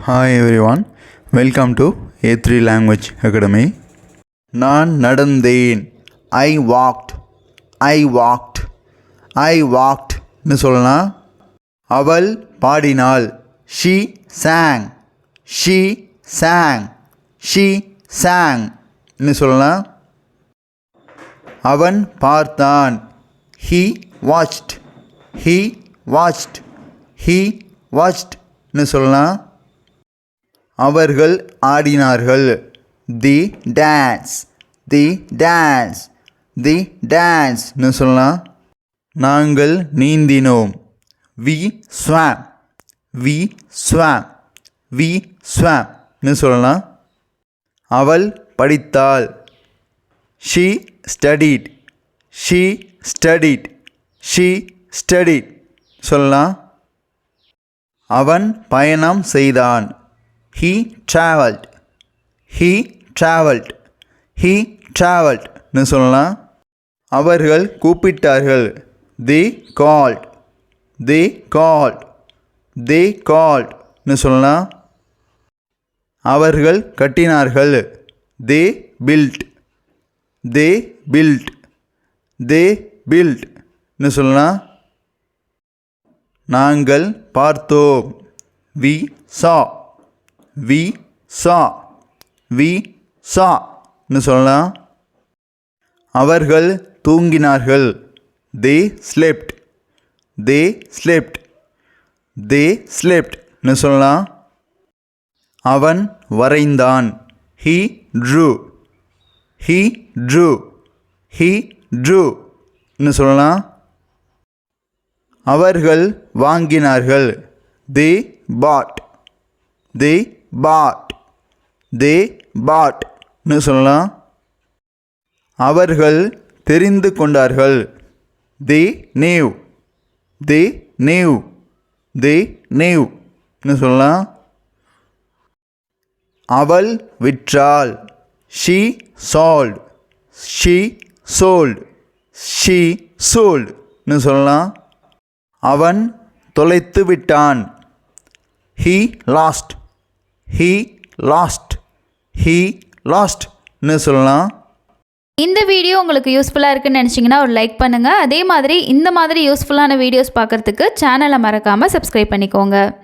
Hi everyone, welcome to A3 Language Academy. நான் நடந்தேன். I walked. ன்னு சொல்லலாம். அவள் பாடினாள். She sang. ன்னு சொல்லலாம். அவன் பார்த்தான். He watched. ன்னு சொல்லலாம். அவர்கள் ஆடினார்கள். They danced. ன்னு சொல்லலாம். நாங்கள் நீந்தினோம். We swam. ன்னு சொல்லலாம். அவள் படித்தாள். She studied. சொல்லலாம். அவன் பயணம் செய்தான். He traveled. ன்னு சொல்லலாம். அவர்கள் கூப்பிட்டார்கள். They called. ன்னு சொல்லலாம். அவர்கள் கட்டினார்கள். They built. ன்னு சொல்லலாம். நாங்கள் பார்த்தோம். We saw. ன்னு சொல்லலாம். அவர்கள் தூங்கினார்கள். They slept. ன்னு சொல்லலாம். அவன் வரைந்தான். He drew. ன்னு சொல்லலாம். அவர்கள் வாங்கினார்கள். They bought. ன்னு சொல்லலாம். அவர்கள் தெரிந்து கொண்டார்கள். They knew. ன்னு சொல்லலாம். அவள் விற்றாள். She sold. ன்னு சொல்லலாம். அவன் தொலைத்து விட்டான். He lost. ன்னு சொல்லலாம். இந்த வீடியோ உங்களுக்கு யூஸ்ஃபுல்லாக இருக்குன்னு நினச்சிங்கன்னா ஒரு லைக் பண்ணுங்கள். அதே மாதிரி இந்த மாதிரி யூஸ்ஃபுல்லான வீடியோஸ் பார்க்குறதுக்கு சேனலை மறக்காமல் சப்ஸ்கிரைப் பண்ணிக்கோங்க.